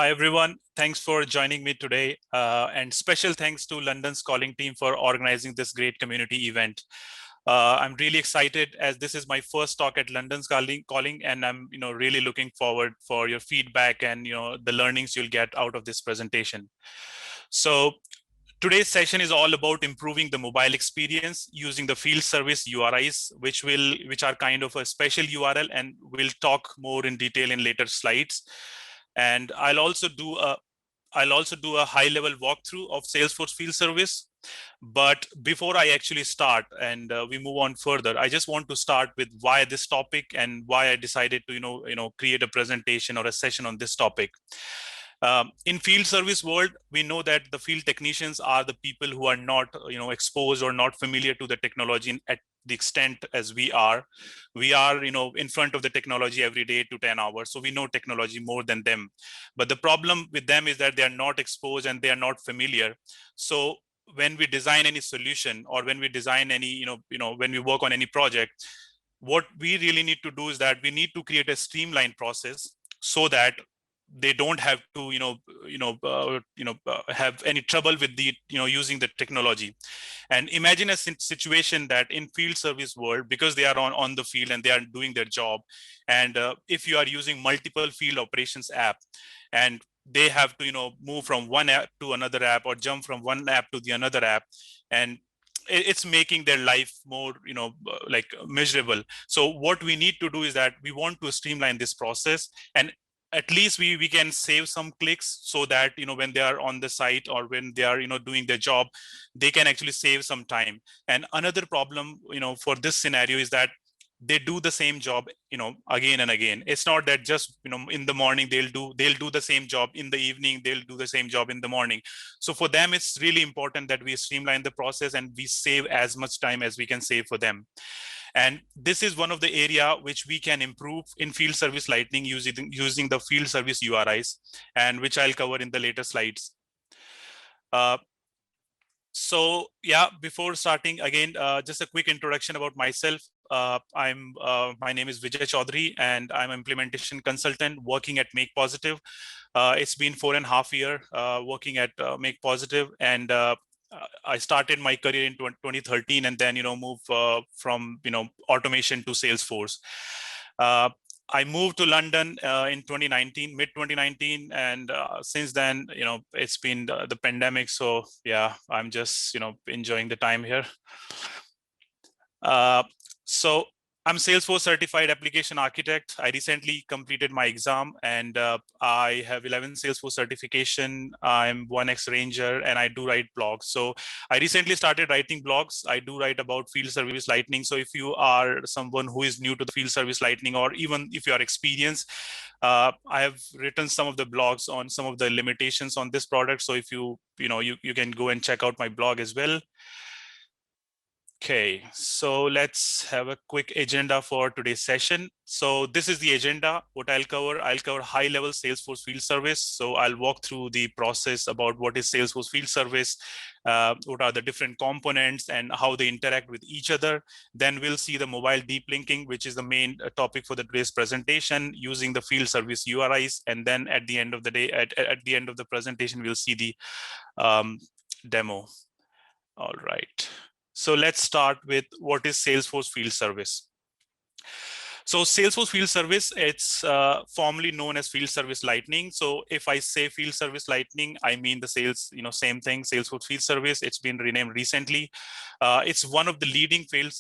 Hi, everyone. Thanks for joining me today. And special thanks to London's Calling team for organizing this great community event. I'm really excited as this is my first talk at London's Calling, and I'm really looking forward for your feedback and the learnings you'll get out of this presentation. So today's session is all about improving the mobile experience using the field service URIs, which are kind of a special URL, and we'll talk more in detail in later slides. And I'll also do a high-level walkthrough of Salesforce field service. But before I actually start and we move on further, I just want to start with why this topic and why I decided to create a presentation or a session on this topic. In field service world, we know that the field technicians are the people who are not exposed or not familiar to the technology at the extent as we are. We are in front of the technology every day to 10 hours, so we know technology more than them. But the problem with them is that they are not exposed and they are not familiar. So when we design any solution or when we design any when we work on any project, what we really need to do is that we need to create a streamlined process so that they don't have to have any trouble with the using the technology. And imagine a situation that in field service world, because they are on the field and they are doing their job, and if you are using multiple field operations app, and they have to move from one app to another app or jump from one app to the another app, and it's making their life more like miserable. So what we need to do is that we want to streamline this process, and at least we can save some clicks so that when they are on the site or when they are doing their job, they can actually save some time. And another problem for this scenario is that they do the same job again and again. It's not that just in the morning they'll do the same job, in the evening they'll do the same job in the morning. So for them it's really important that we streamline the process and we save as much time as we can save for them. And this is one of the area which we can improve in field service lightning using the field service URIs, and which I'll cover in the later slides. So yeah, before starting again, just a quick introduction about myself. My name is Vijay Chaudhary, and I'm an implementation consultant working at Make Positive. It's been 4.5 years working at Make Positive, and I started my career in 2013, and then moved from automation to Salesforce. I moved to London in 2019, mid 2019, and since then, it's been the pandemic. So yeah, I'm just enjoying the time here. So I'm Salesforce certified application architect. I recently completed my exam, and I have 11 Salesforce certification. I'm 1X Ranger, and I do write blogs. So I recently started writing blogs. I do write about field service lightning. So if you are someone who is new to the field service lightning, or even if you are experienced, I have written some of the blogs on some of the limitations on this product. So if you can go and check out my blog as well. Okay, so let's have a quick agenda for today's session. So this is the agenda. What I'll cover high-level Salesforce field service. So I'll walk through the process about what is Salesforce field service, what are the different components and how they interact with each other. Then we'll see the mobile deep linking, which is the main topic for today's presentation, using the field service URIs. And then at the end of the day, at the end of the presentation, we'll see the demo. All right. So let's start with what is Salesforce field service. So Salesforce field service, it's formerly known as field service lightning. So if I say field service lightning, I mean the same thing, Salesforce field service. It's been renamed recently. It's one of the leading field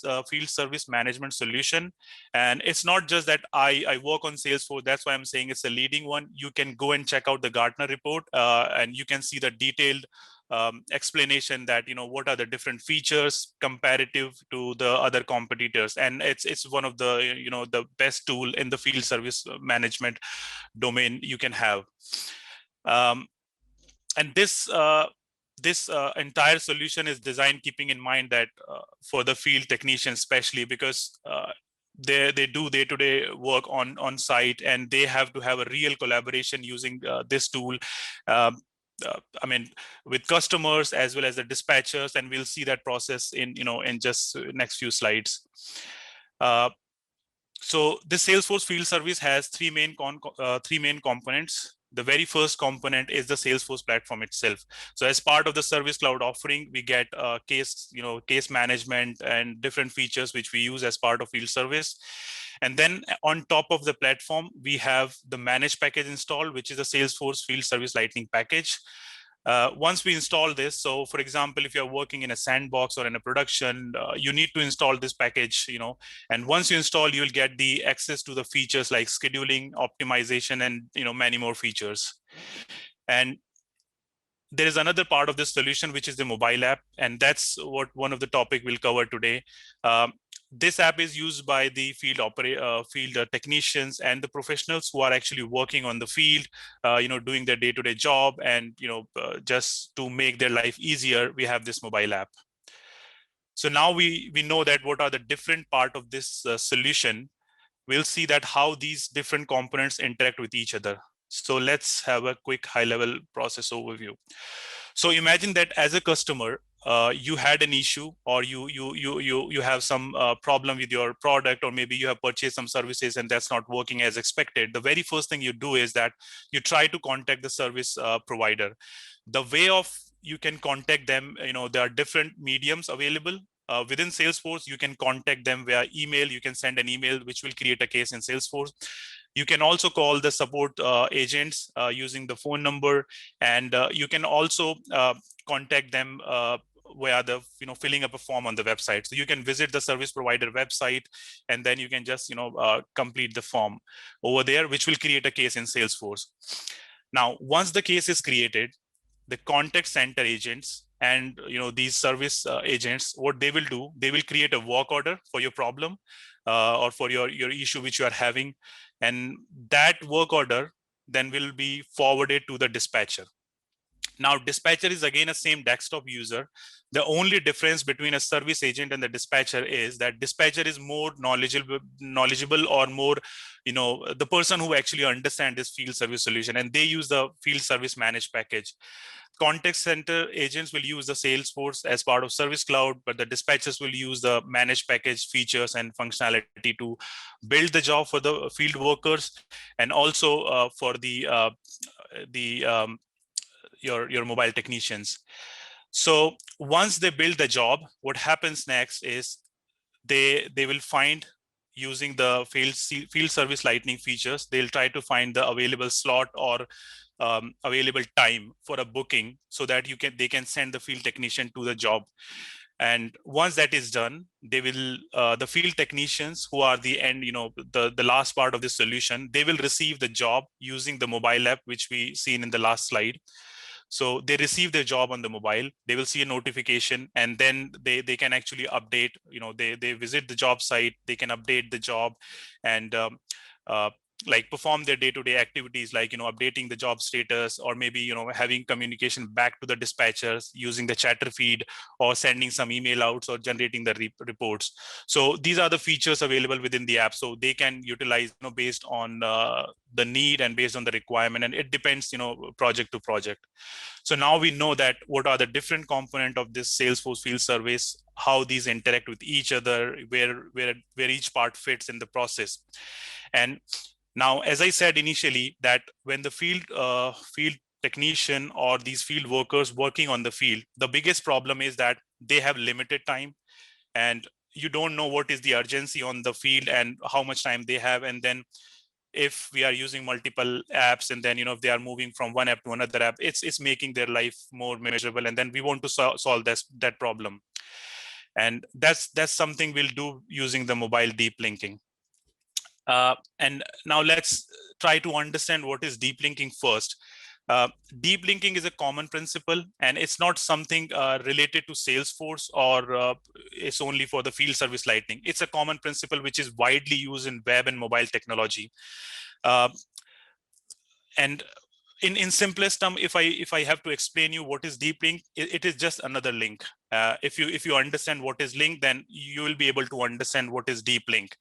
service management solution. And it's not just that I work on Salesforce, that's why I'm saying it's a leading one. You can go and check out the Gartner report and you can see the detailed explanation that what are the different features comparative to the other competitors, and it's one of the the best tool in the field service management domain you can have. And this entire solution is designed keeping in mind that for the field technicians especially, because they do day-to-day work on site, and they have to have a real collaboration using this tool. I mean, with customers as well as the dispatchers, and we'll see that process in just next few slides. So this Salesforce field service has three main components. the very first component is the Salesforce platform itself. So as part of the Service Cloud offering, we get case management and different features which we use as part of field service. And then on top of the platform, we have the managed package installed, which is a Salesforce Field Service Lightning package. Once we install this, so for example, if you're working in a sandbox or in a production, you need to install this package, and once you install, you'll get the access to the features like scheduling, optimization, and many more features. And there is another part of this solution, which is the mobile app, and that's what one of the topic we'll cover today. This app is used by the field technicians and the professionals who are actually working on the field, doing their day-to-day job, and just to make their life easier, we have this mobile app. So now we know that what are the different part of this solution. We'll see that how these different components interact with each other. So let's have a quick high-level process overview. So imagine that as a customer, you had an issue, or you have some problem with your product, or maybe you have purchased some services and that's not working as expected. The very first thing you do is that you try to contact the service provider. The way of you can contact them, there are different mediums available. Within Salesforce, you can contact them via email. You can send an email, which will create a case in Salesforce. You can also call the support agents using the phone number, and you can also contact them via the filling up a form on the website. So you can visit the service provider website, and then you can just complete the form over there, which will create a case in Salesforce. Now, once the case is created, the contact center agents and these service agents, what they will do, they will create a work order for your problem or for your issue which you are having, and that work order then will be forwarded to the dispatcher. Now, dispatcher is again a same desktop user. The only difference between a service agent and the dispatcher is that dispatcher is more knowledgeable or more, the person who actually understands this field service solution, and they use the field service managed package. Contact center agents will use the Salesforce as part of Service Cloud, but the dispatchers will use the managed package features and functionality to build the job for the field workers, and also for your mobile technicians. So once they build the job, what happens next is they will find, using the field service lightning features, they'll try to find the available slot or available time for a booking, so that they can send the field technician to the job. And once that is done, they will the field technicians, who are the end, the last part of the solution, they will receive the job using the mobile app, which we seen in the last slide. So they receive their job on the mobile, they will see a notification, and then they can actually update, they visit the job site, they can update the job, and like perform their day-to-day activities, like updating the job status, or maybe having communication back to the dispatchers using the chatter feed, or sending some email outs, or generating the reports. So these are the features available within the app, so they can utilize based on the need and based on the requirement, and it depends project to project. So now we know that what are the different components of this Salesforce field service, how these interact with each other, where each part fits in the process. And now, as I said initially, that when the field technician or these field workers working on the field, the biggest problem is that they have limited time, and you don't know what is the urgency on the field and how much time they have. And then if we are using multiple apps, and then if they are moving from one app to another app, it's making their life more miserable, and then we want to solve that problem. And that's something we'll do using the mobile deep linking. And now let's try to understand what is deep linking first. Deep linking is a common principle, and it's not something related to Salesforce, or it's only for the field service lightning. It's a common principle which is widely used in web and mobile technology. And in simplest term, if I have to explain you what is deep link, it is just another link. If you understand what is link, then you will be able to understand what is deep link.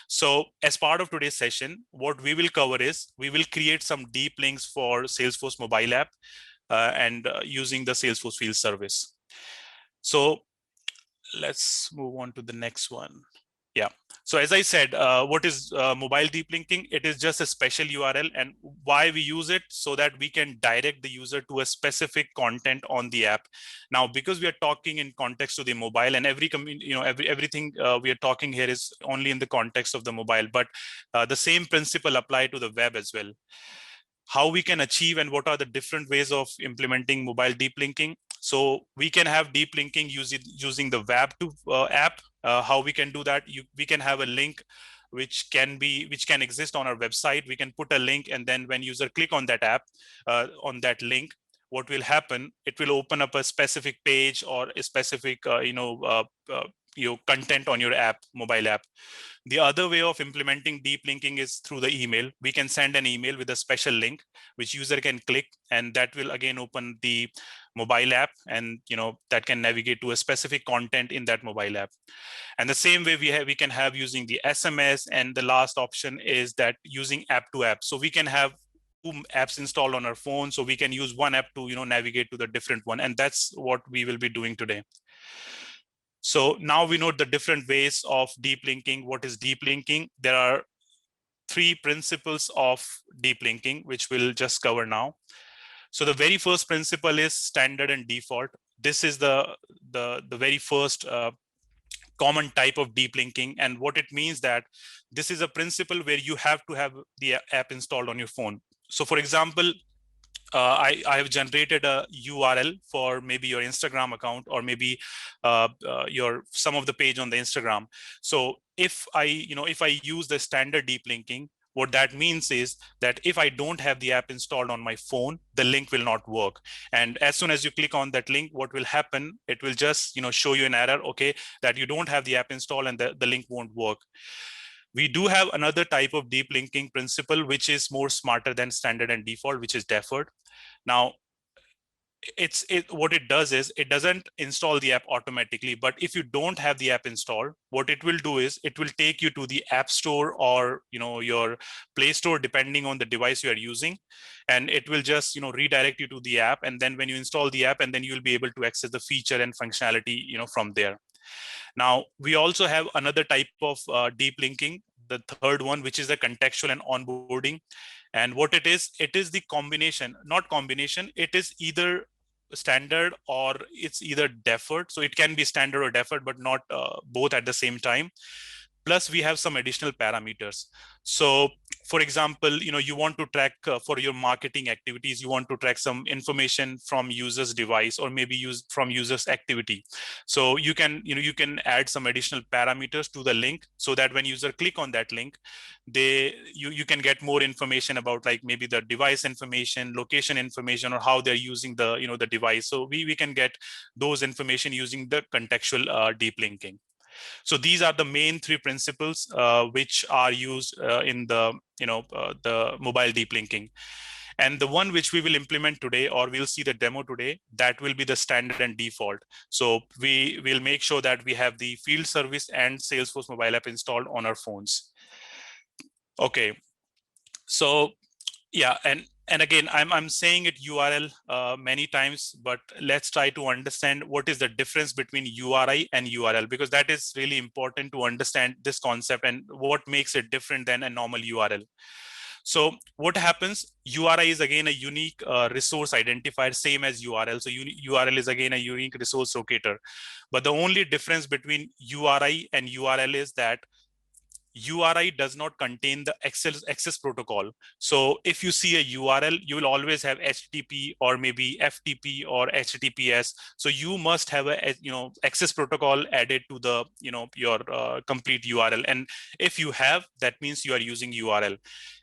So as part of today's session, what we will cover is we will create some deep links for Salesforce mobile app and using the Salesforce field service. So let's move on to the next one. Yeah. So as I said, what is mobile deep linking? It is just a special URL, and why we use it so that we can direct the user to a specific content on the app. Now, because we are talking in context to the mobile, and everything we are talking here is only in the context of the mobile, but the same principle apply to the web as well. How we can achieve and what are the different ways of implementing mobile deep linking. So we can have deep linking using the web to app. How we can do that? We can have a link which can exist on our website. We can put a link, and then when user click on that app, on that link, what will happen? It will open up a specific page or a specific content on your app, mobile app. The other way of implementing deep linking is through the email. We can send an email with a special link which user can click, and that will again open the mobile app, and that can navigate to a specific content in that mobile app. And the same way we can have using the SMS, and the last option is that using app to app. So we can have two apps installed on our phone, so we can use one app to navigate to the different one, and that's what we will be doing today. So now we know the different ways of deep linking. What is deep linking? There are three principles of deep linking, which we'll just cover now. So the very first principle is standard and default. This is the very first common type of deep linking. And what it means that this is a principle where you have to have the app installed on your phone. So for example, I have generated a URL for maybe your Instagram account, or maybe your some of the page on the Instagram. So if I use the standard deep linking, what that means is that if I don't have the app installed on my phone, the link will not work. And as soon as you click on that link, what will happen? It will just show you an error, okay, that you don't have the app installed, and the link won't work. We do have another type of deep linking principle, which is more smarter than standard and default, which is deferred. Now, what it does is it doesn't install the app automatically, but if you don't have the app installed, what it will do is it will take you to the App Store or your Play Store, depending on the device you are using, and it will just redirect you to the app, and then when you install the app, and then you'll be able to access the feature and functionality from there. Now, we also have another type of deep linking, the third one, which is the contextual and onboarding. And what it is the combination, not combination, it is either standard or it's either deferred. So it can be standard or deferred, but not both at the same time. Plus we have some additional parameters. So for example, you want to track for your marketing activities, you want to track some information from user's device, or maybe from user's activity. So you can add some additional parameters to the link, so that when user click on that link, you can get more information about, like, maybe the device information, location information, or how they're using the the device. So we can get those information using the contextual deep linking. So these are the main three principles which are used in the mobile deep linking. And the one which we will implement today, or we'll see the demo today, that will be the standard and default. So we will make sure that we have the field service and Salesforce mobile app installed on our phones. Okay, so yeah, and again, I'm saying it URL many times, but let's try to understand what is the difference between URI and URL, because that is really important to understand this concept and what makes it different than a normal URL. So what happens? URI is again a unique resource identifier, same as URL. So URL is again a unique resource locator. But the only difference between URI and URL is that URI does not contain the access protocol. So if you see a URL, you will always have HTTP or maybe FTP or HTTPS. So you must have a access protocol added to the your complete URL. And if you have, that means you are using URL.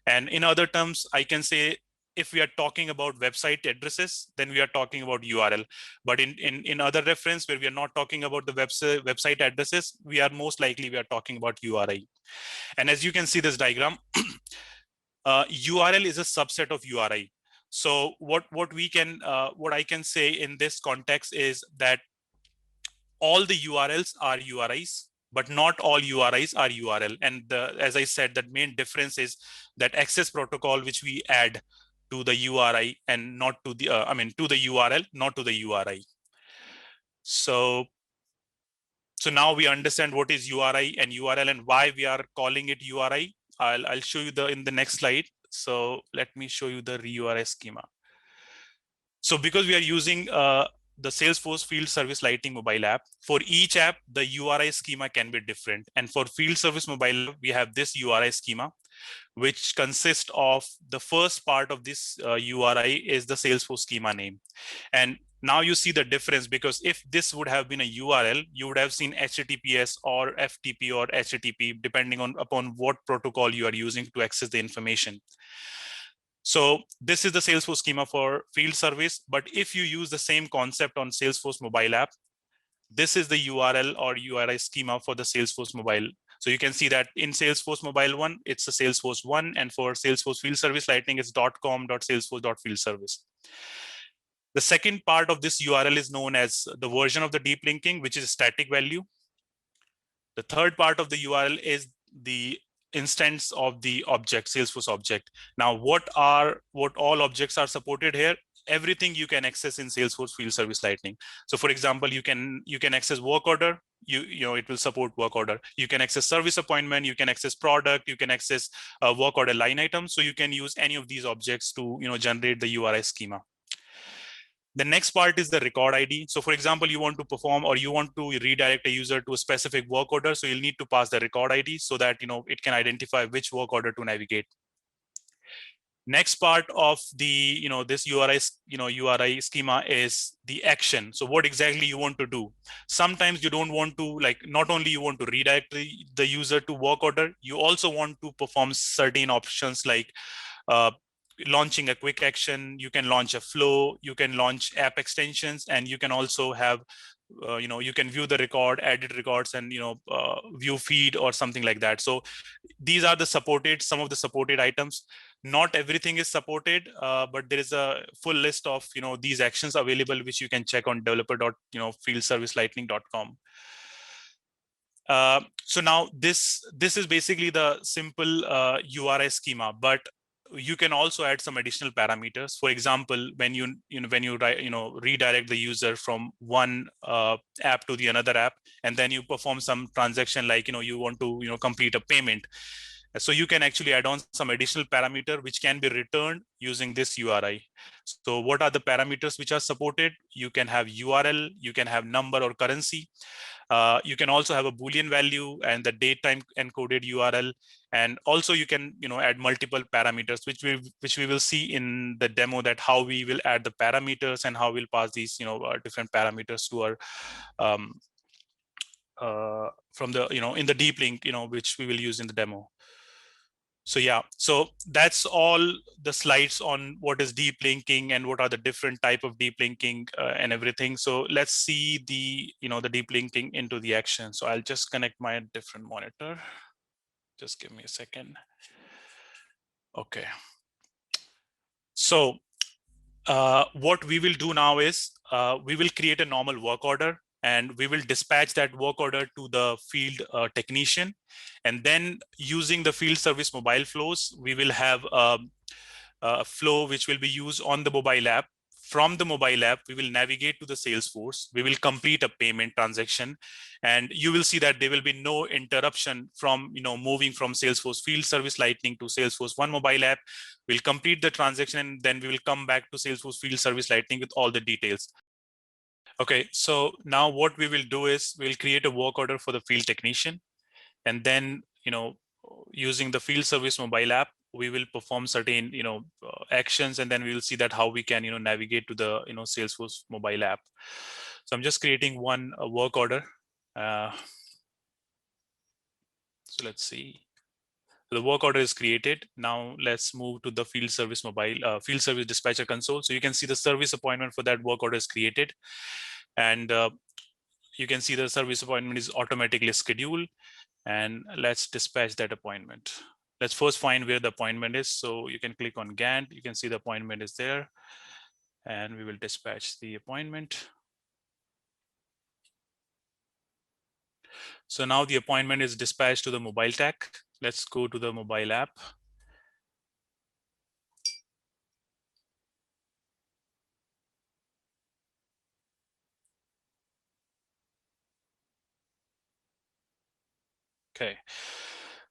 And in other terms, I can say, if we are talking about website addresses, then we are talking about URL. But in other reference where we are not talking about the website addresses, we are most likely we are talking about URI. And as you can see this diagram, URL is a subset of URI. So what I can say in this context is that all the URLs are URIs, but not all URIs are URL. And as I said, that main difference is that access protocol which we add to the URI and not to the to the URL, not to the URI. So So now we understand what is URI and URL and why we are calling it URI. I'll show you in the next slide. So let me show you the URI schema. So because we are using the Salesforce Field Service Lightning mobile app, for each app, the URI schema can be different. And for Field Service Mobile, we have this URI schema, which consists of the first part of this URI is the Salesforce schema name. And now you see the difference, because if this would have been a URL, you would have seen HTTPS or FTP or HTTP, depending upon what protocol you are using to access the information. So this is the Salesforce schema for field service. But if you use the same concept on Salesforce mobile app, this is the URL or URI schema for the Salesforce mobile. So you can see that in Salesforce mobile one, it's a Salesforce one. And for Salesforce field service lightning, it's .com.salesforce.fieldservice. The second part of this URL is known as the version of the deep linking, which is a static value. The third part of the URL is the instance of the object, Salesforce object. Now, what all objects are supported here? Everything you can access in Salesforce Field Service Lightning. So, for example, you can access work order. You know it will support work order. You can access service appointment. You can access product. You can access work order line items. So you can use any of these objects to generate the URI schema. The next part is the record ID. So for example, you want to perform or you want to redirect a user to a specific work order. So you'll need to pass the record ID so that it can identify which work order to navigate. Next part of the this URI schema is the action. So what exactly you want to do? Sometimes you don't want to, like, not only you want to redirect the user to work order, you also want to perform certain options like launching a quick action. You can launch a flow, you can launch app extensions, and you can also have you can view the record, edit records, and view feed or something like that. So these are some of the supported items. Not everything is supported, but there is a full list of these actions available, which you can check on developer.fieldservicelightning.com. So now this is basically the simple URI schema, but you can also add some additional parameters. For example, when you redirect the user from one app to the another app, and then you perform some transaction, like you want to complete a payment. So you can actually add on some additional parameter which can be returned using this URI. So what are the parameters which are supported? You can have URL, you can have number or currency. You can also have a Boolean value and the date time encoded URL. And also you can add multiple parameters, which we will see in the demo, that how we will add the parameters and how we'll pass these different parameters to our from the in the deep link which we will use in the demo. So yeah, so that's all the slides on what is deep linking and what are the different type of deep linking and everything. So let's see the the deep linking into the action. So I'll just connect my different monitor. Just give me a second. Okay. So what we will do now is we will create a normal work order, and we will dispatch that work order to the field technician. And then using the field service mobile flows, we will have a flow which will be used on the mobile app. From the mobile app, we will navigate to the Salesforce. We will complete a payment transaction, and you will see that there will be no interruption from moving from Salesforce Field Service Lightning to Salesforce One mobile app. We'll complete the transaction, and then we will come back to Salesforce Field Service Lightning with all the details. Okay, so now what we will do is we'll create a work order for the field technician, and then using the field service mobile app, we will perform certain actions, and then we will see that how we can navigate to the Salesforce mobile app. So I'm just creating one work order. So let's see. The work order is created. Now let's move to the field service mobile field service dispatcher console. So you can see the service appointment for that work order is created, and you can see the service appointment is automatically scheduled. And let's dispatch that appointment. Let's first find where the appointment is. So you can click on Gantt. You can see the appointment is there, and we will dispatch the appointment. So now the appointment is dispatched to the mobile tech. Let's go to the mobile app. Okay.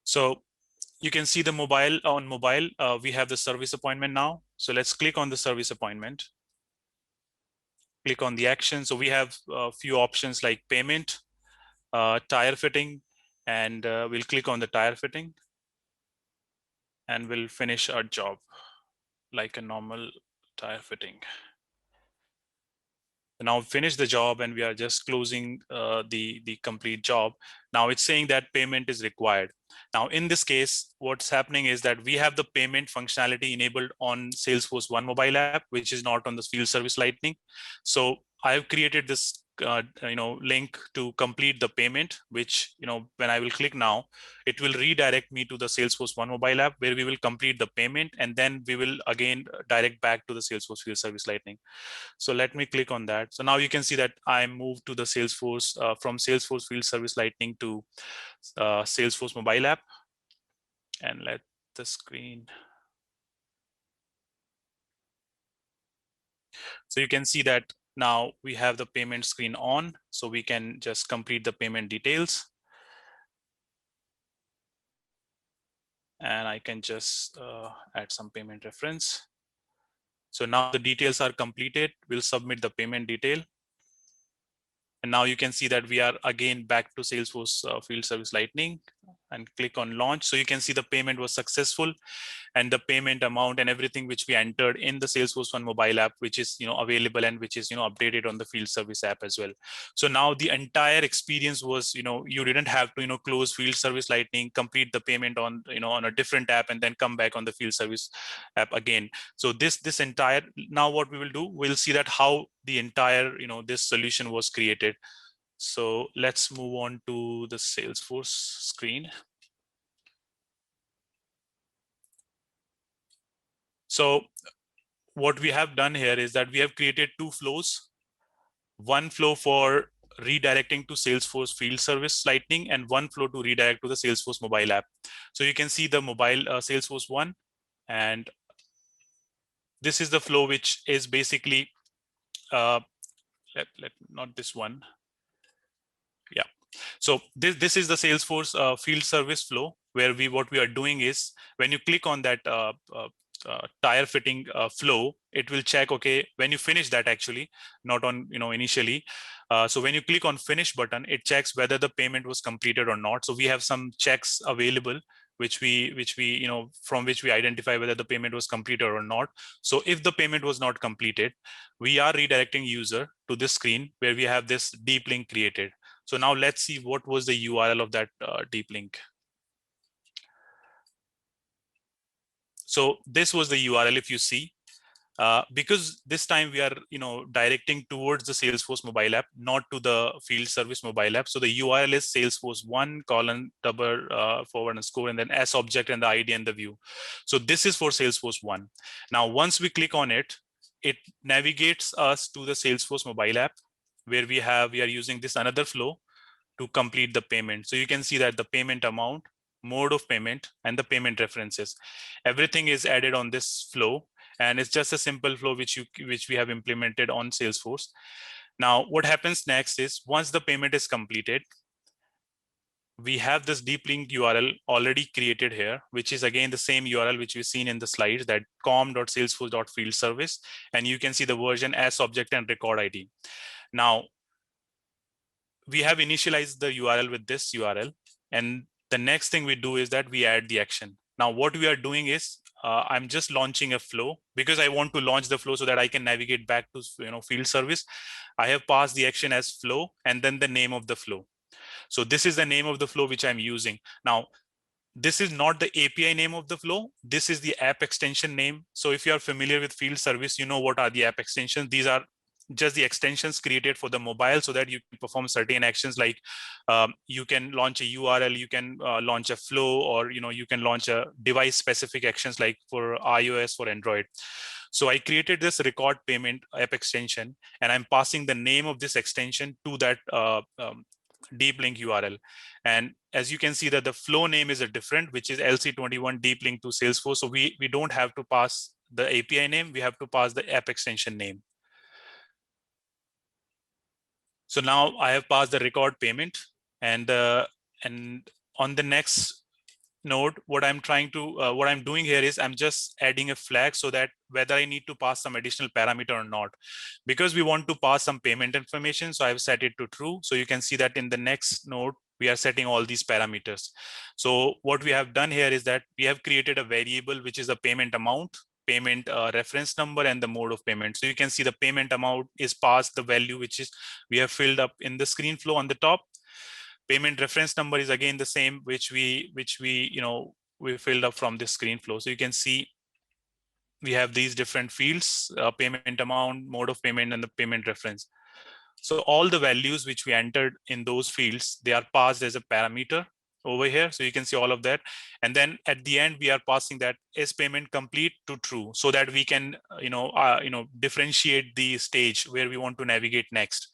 So you can see the mobile on mobile. We have the service appointment now. So let's click on the service appointment. Click on the action. So we have a few options like payment, tire fitting, and we'll click on the tire fitting and we'll finish our job like a normal tire fitting. Now finish the job and we are just closing the complete job. Now it's saying that payment is required. Now in this case, what's happening is that we have the payment functionality enabled on Salesforce One mobile app, which is not on the field service Lightning. So I've created this link to complete the payment, which when I will click now, it will redirect me to the Salesforce One mobile app where we will complete the payment, and then we will again direct back to the Salesforce field service Lightning. So let me click on that. So now you can see that I moved to the Salesforce from Salesforce field service Lightning to Salesforce mobile app, and let the screen. So you can see that now we have the payment screen on, so we can just complete the payment details. And I can just add some payment reference. So now the details are completed. We'll submit the payment detail. And now you can see that we are again back to Salesforce field service Lightning and click on launch. So you can see the payment was successful, and the payment amount and everything which we entered in the Salesforce One mobile app, which is available and which is updated on the field service app as well. So now the entire experience was you didn't have to close field service Lightning, complete the payment on on a different app, and then come back on the field service app again. So this entire, now what we will do, we'll see that how the entire this solution was created. So let's move on to the Salesforce screen. So what we have done here is that we have created two flows. One flow for redirecting to Salesforce field service Lightning, and one flow to redirect to the Salesforce mobile app. So you can see the mobile Salesforce One, and this is the flow which is basically not this one. Yeah. So this is the Salesforce field service flow, where what we are doing is when you click on that tire fitting flow, it will check, okay, when you finish that, actually not on initially. So when you click on finish button, it checks whether the payment was completed or not. So we have some checks available which we from which we identify whether the payment was completed or not. So if the payment was not completed, we are redirecting user to this screen where we have this deep link created. So now let's see what was the URL of that deep link. So this was the URL, if you see, because this time we are directing towards the Salesforce mobile app, not to the field service mobile app. So the URL is Salesforce one :// and then S object and the ID and the view. So this is for Salesforce one. Now once we click on it, it navigates us to the Salesforce mobile app where we are using this another flow to complete the payment. So you can see that the payment amount, mode of payment, and the payment references, everything is added on this flow, and it's just a simple flow which we have implemented on Salesforce. Now what happens next is, once the payment is completed, we have this deep link URL already created here, which is again the same URL which we've seen in the slides, that com.salesforce.fieldservice, and you can see the version as object and record ID. Now we have initialized the URL with this URL, and the next thing we do is that we add the action. Now what we are doing is I'm just launching a flow because I want to launch the flow so that I can navigate back to field service. I have passed the action as flow and then the name of the flow. So this is the name of the flow which I'm using. Now this is not the API name of the flow. This is the app extension name. So if you are familiar with field service, you know what are the app extensions. These are just the extensions created for the mobile so that you can perform certain actions, like you can launch a URL, you can launch a flow, or you can launch a device specific actions like for iOS or Android. So I created this record payment app extension, and I'm passing the name of this extension to that deep link URL. And as you can see that the flow name is a different, which is LC21 deep link to Salesforce. So we don't have to pass the API name, we have to pass the app extension name. So now I have passed the record payment, and On the next node, what I'm doing here is I'm just adding a flag so that whether I need to pass some additional parameter or not, because we want to pass some payment information. So I've set it to true. So you can see that in the next node, we are setting all these parameters. So what we have done here is that we have created a variable, which is a payment amount, payment reference number, and the mode of payment. So you can see the payment amount is passed the value, which is we have filled up in the screen flow on the top. Payment reference number is again the same, which we we filled up from this screen flow. So you can see we have these different fields, payment amount, mode of payment, and the payment reference. So all the values which we entered in those fields, they are passed as a parameter over here. So you can see all of that. And then at the end, we are passing that is payment complete to true, so that we can, differentiate the stage where we want to navigate next.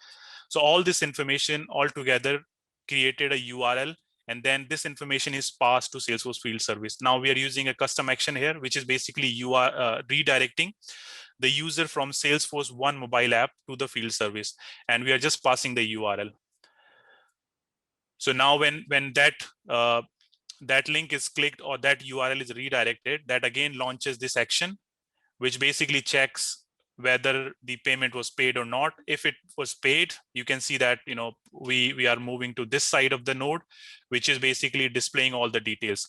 So all this information all together created a URL, and then this information is passed to Salesforce Field Service. Now we are using a custom action here, which is basically you are redirecting the user from Salesforce One mobile app to the field service, and we are just passing the URL. So now when that link is clicked or that URL is redirected, that again launches this action, which basically checks whether the payment was paid or not. If it was paid, you can see that we are moving to this side of the node, which is basically displaying all the details.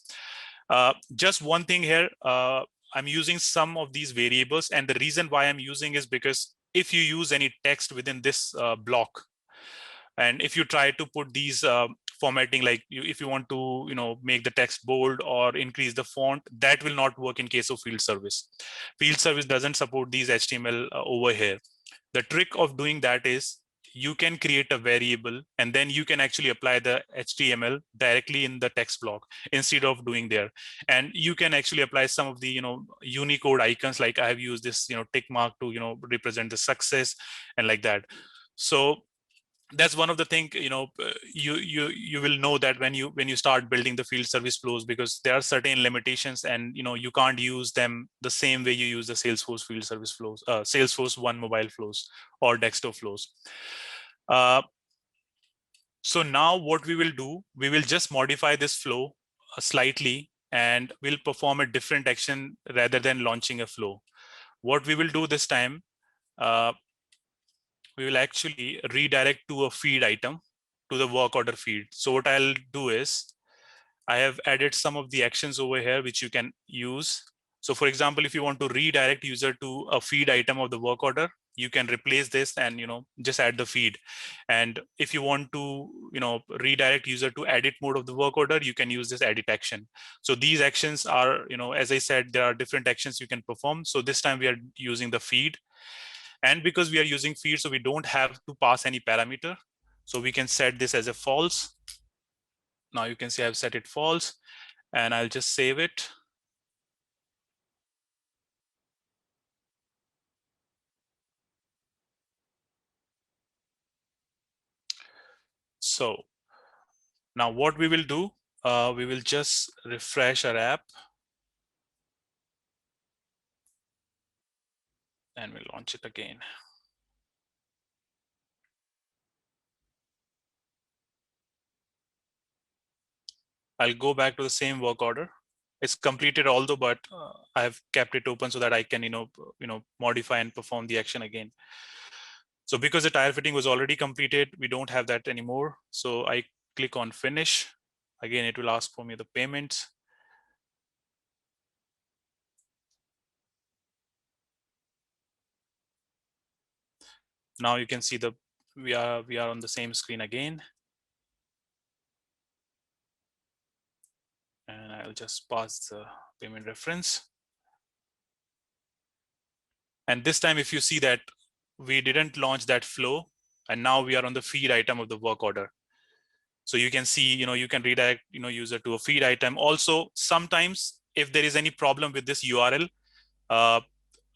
Just one thing here, I'm using some of these variables, and the reason why I'm using is because if you use any text within this block, and if you try to put these formatting, like if you want to make the text bold or increase the font, that will not work in case of field service. Field service doesn't support these HTML over here. The trick of doing that is you can create a variable, and then you can actually apply the HTML directly in the text block instead of doing there. And you can actually apply some of the Unicode icons, like I have used this tick mark to represent the success and like that. So that's one of the things you will know that when you start building the field service flows, because there are certain limitations, and you can't use them the same way you use the Salesforce field service flows, Salesforce One mobile flows or desktop flows. So now what we will do, we will just modify this flow slightly, and we'll perform a different action rather than launching a flow. What we will do this time, we will actually redirect to a feed item, to the work order feed. So what I'll do is I have added some of the actions over here which you can use. So for example, if you want to redirect user to a feed item of the work order, you can replace this and just add the feed. And if you want to redirect user to edit mode of the work order, you can use this edit action. So these actions are, as I said, there are different actions you can perform. So this time we are using the feed. And because we are using feed, so we don't have to pass any parameter. So we can set this as a false. Now you can see I've set it false, and I'll just save it. So now what we will do, we will just refresh our app, and we'll launch it again. I'll go back to the same work order. It's completed although, but I've kept it open so that I can modify and perform the action again. So because the tire fitting was already completed, we don't have that anymore. So I click on finish. Again, it will ask for me the payments. Now you can see we are on the same screen again. And I'll just pass the payment reference. And this time, if you see that we didn't launch that flow, and now we are on the feed item of the work order. So you can see, you can redirect, user to a feed item. Also, sometimes if there is any problem with this URL,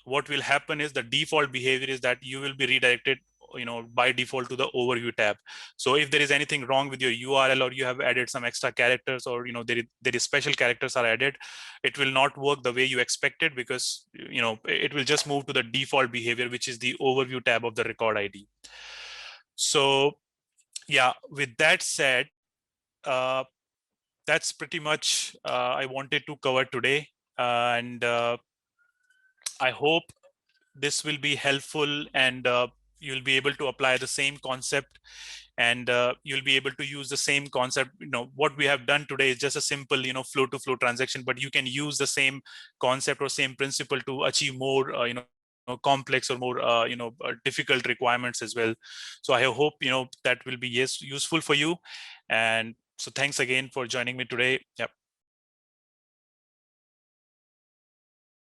what will happen is the default behavior is that you will be redirected by default to the overview tab. So if there is anything wrong with your URL, or you have added some extra characters, or there is special characters are added, it will not work the way you expected, because it will just move to the default behavior, which is the overview tab of the record ID. So yeah, with that said, that's pretty much I wanted to cover today. And I hope this will be helpful, and you'll be able to apply the same concept, and you'll be able to use the same concept. What we have done today is just a simple flow to flow transaction, but you can use the same concept or same principle to achieve more complex or more difficult requirements as well. So I hope that will be useful for you. And so thanks again for joining me today. Yep.